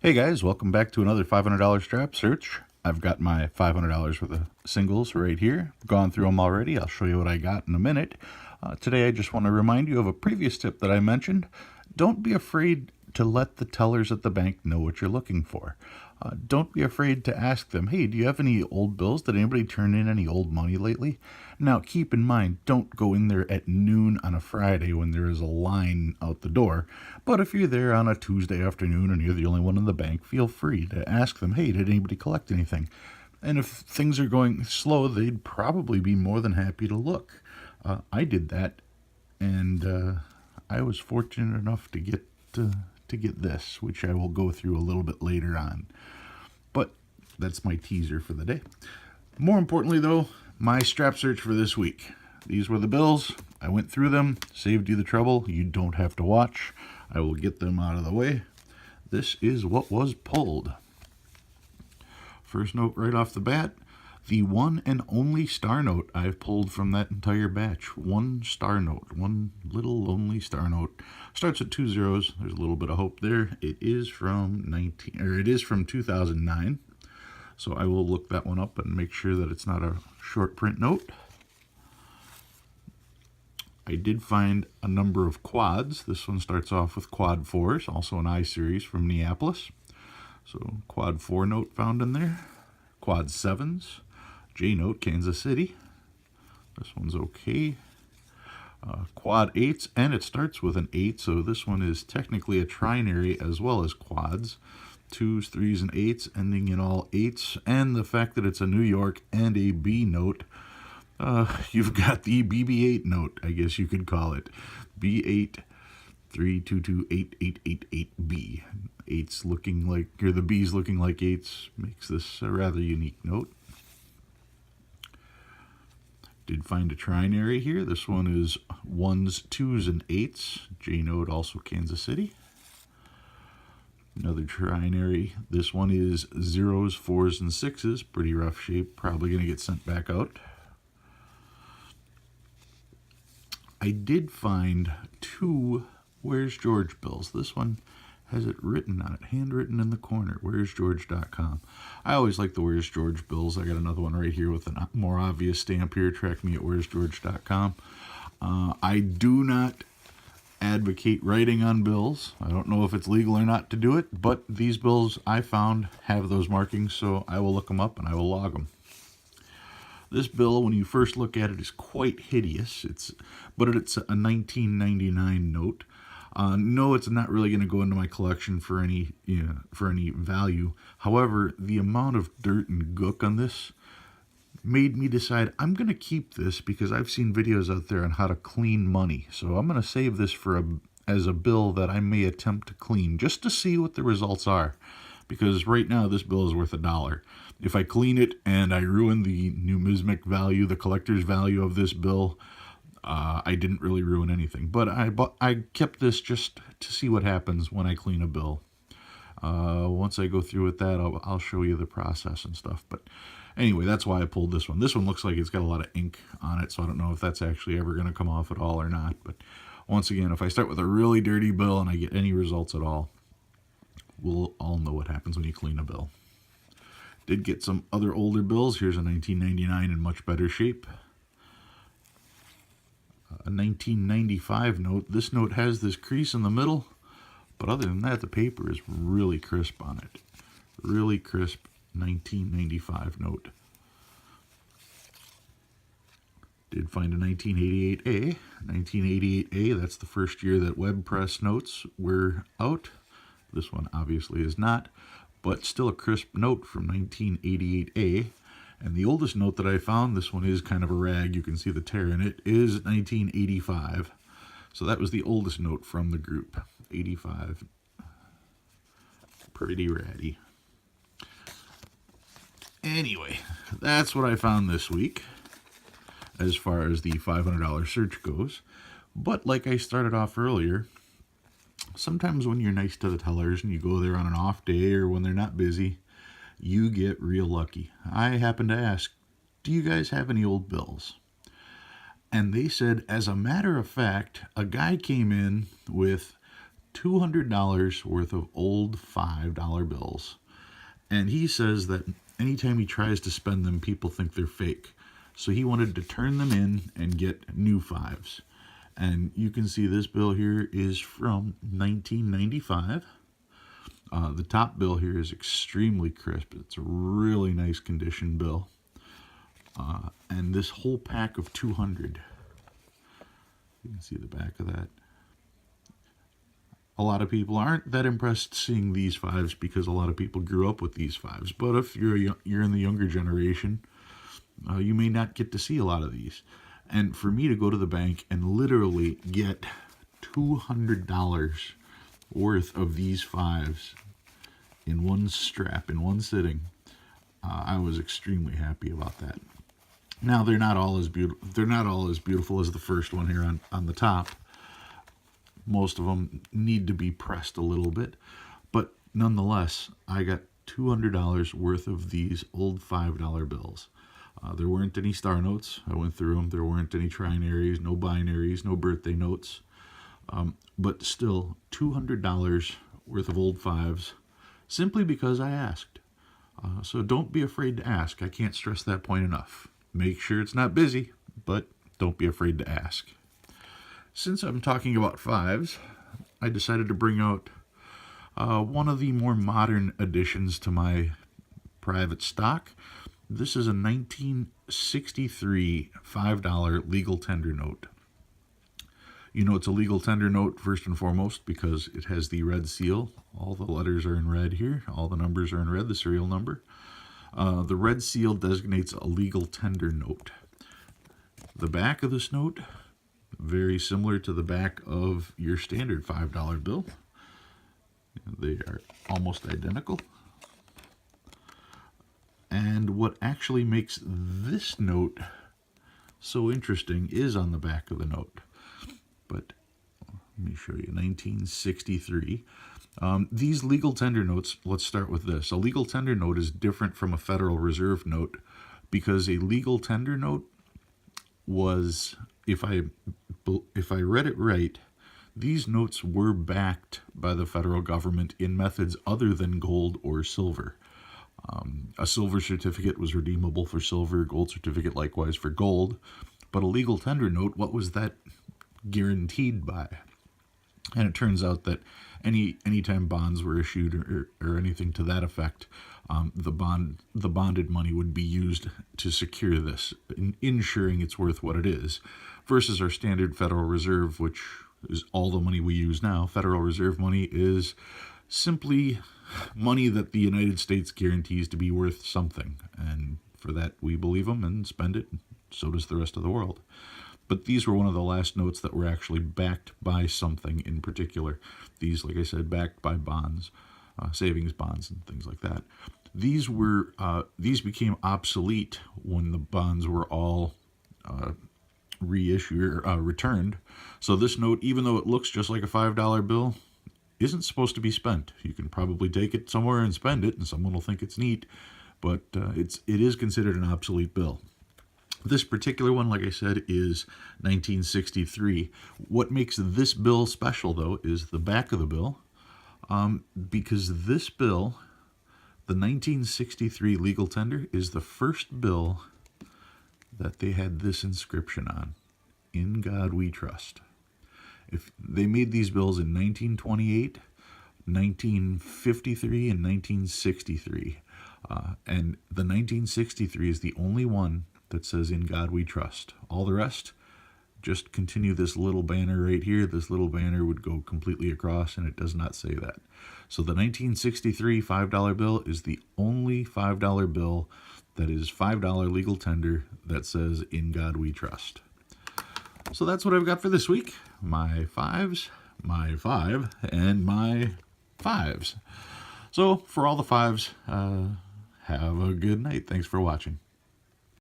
Hey guys, welcome back to another $500 strap search. I've got my $500 worth of singles right here. Gone through them already. I'll show you what I got in a minute. Today I just want to remind you of a previous tip that I mentioned. Don't be afraid to let the tellers at the bank know what you're looking for. Don't be afraid to ask them, hey, do you have any old bills? Did anybody turn in any old money lately? Now, keep in mind, don't go in there at noon on a Friday when there is a line out the door. But if you're there on a Tuesday afternoon and you're the only one in the bank, feel free to ask them, hey, did anybody collect anything? And if things are going slow, they'd probably be more than happy to look. I did that, and I was fortunate enough to get this, which I will go through a little bit later on. But that's my teaser for the day. More importantly, though, my strap search for this week. These were the bills. I went through them, saved you the trouble. You don't have to watch. I will get them out of the way. This is what was pulled. First note right off the bat, the one and only star note I've pulled from that entire batch. One star note, one little lonely star note. Starts at 2 zeros. There's a little bit of hope there. It is from 2009. So I will look that one up and make sure that it's not a short print note. I did find a number of quads. This one starts off with quad 4s, also an I series from Neapolis. So quad 4 note found in there. Quad 7s. J note, Kansas City. This one's okay. Quad 8s, and it starts with an 8, so this one is technically a trinary as well as quads. 2s, 3s, and 8s, ending in all 8s, and the fact that it's a New York and a B note, you've got the BB8 note, I guess you could call it. B8 3228888B. 8s looking like, or the B's looking like 8s, makes this a rather unique note. Did find a trinary here. This one is 1s, 2s, and 8s. J note, also Kansas City. Another trinary. This one is 0s, 4s, and 6s. Pretty rough shape. Probably going to get sent back out. I did find 2 Where's George bills. This one has it written on it, handwritten in the corner, where'sgeorge.com. I always like the Where's George bills. I got another one right here with a more obvious stamp here. Track me at where'sgeorge.com. I do not advocate writing on bills. I don't know if it's legal or not to do it, but these bills I found have those markings, so I will look them up and I will log them. This bill, when you first look at it, is quite hideous. But it's a 1999 note. No, it's not really going to go into my collection for any value. However, the amount of dirt and gook on this made me decide I'm going to keep this because I've seen videos out there on how to clean money. So I'm going to save this as a bill that I may attempt to clean just to see what the results are. Because right now this bill is worth $1. If I clean it and I ruin the numismatic value, the collector's value of this bill, I didn't really ruin anything. But I kept this just to see what happens when I clean a bill. Once I go through with that, I'll show you the process and stuff. But anyway, that's why I pulled this one. This one looks like it's got a lot of ink on it, so I don't know if that's actually ever going to come off at all or not. But once again, if I start with a really dirty bill and I get any results at all, we'll all know what happens when you clean a bill. Did get some other older bills. Here's a 1999 in much better shape. A 1995 note. This note has this crease in the middle, but other than that, the paper is really crisp on it. Really crisp 1995 note. Did find a 1988A. 1988A, that's the first year that web press notes were out. This one obviously is not, but still a crisp note from 1988A. And the oldest note that I found, this one is kind of a rag, you can see the tear in it, is 1985. So that was the oldest note from the group, 85. Pretty ratty. Anyway, that's what I found this week as far as the $500 search goes. But like I started off earlier, sometimes when you're nice to the tellers and you go there on an off day or when they're not busy, you get real lucky. I happened to ask, do you guys have any old bills? And they said, as a matter of fact, a guy came in with $200 worth of old $5 bills. And he says that anytime he tries to spend them, people think they're fake. So he wanted to turn them in and get new fives. And you can see this bill here is from 1995. The top bill here is extremely crisp. It's a really nice condition bill. And this whole pack of 200, you can see the back of that. A lot of people aren't that impressed seeing these fives because a lot of people grew up with these fives. But if you're in the younger generation, you may not get to see a lot of these. And for me to go to the bank and literally get $200 worth of these fives in one strap, in one sitting, I was extremely happy about that. Now they're not all as beautiful. They're not all as beautiful as the first one here on the top. Most of them need to be pressed a little bit, but nonetheless, I got $200 worth of these old $5 bills. There weren't any star notes. I went through them. There weren't any trinaries, no binaries, no birthday notes. But still, $200 worth of old fives, simply because I asked. So don't be afraid to ask. I can't stress that point enough. Make sure it's not busy, but don't be afraid to ask. Since I'm talking about fives, I decided to bring out one of the more modern additions to my private stock. This is a 1963 $5 legal tender note. You know it's a legal tender note first and foremost because it has the red seal. All the letters are in red here. All the numbers are in red, the serial number. The red seal designates a legal tender note. The back of this note, very similar to the back of your standard $5 bill. They are almost identical. And what actually makes this note so interesting is on the back of the note. But let me show you, 1963. These legal tender notes, let's start with this. A legal tender note is different from a Federal Reserve note because a legal tender note was, if I read it right, these notes were backed by the federal government in methods other than gold or silver. A silver certificate was redeemable for silver, gold certificate likewise for gold, but a legal tender note, what was that guaranteed by? And it turns out that anytime bonds were issued or anything to that effect, the bonded money would be used to secure this, ensuring it's worth what it is, versus our standard Federal Reserve, which is all the money we use now. Federal Reserve money is simply money that the United States guarantees to be worth something, and for that we believe them and spend it. So does the rest of the world. But these were one of the last notes that were actually backed by something in particular. These, like I said, backed by bonds, savings bonds and things like that. These became obsolete when the bonds were all returned. So this note, even though it looks just like a $5 bill, isn't supposed to be spent. You can probably take it somewhere and spend it, and someone will think it's neat, but it is considered an obsolete bill. This particular one, like I said, is 1963. What makes this bill special, though, is the back of the bill, because this bill, the 1963 legal tender, is the first bill that they had this inscription on: "In God We Trust." If they made these bills in 1928, 1953, and 1963, and the 1963 is the only one that says "In God We Trust." All the rest, just continue this little banner right here. This little banner would go completely across, and it does not say that. So the 1963 $5 bill is the only $5 bill that is $5 legal tender that says "In God We Trust." So that's what I've got for this week. My fives, my five, and my fives. So for all the fives, have a good night. Thanks for watching.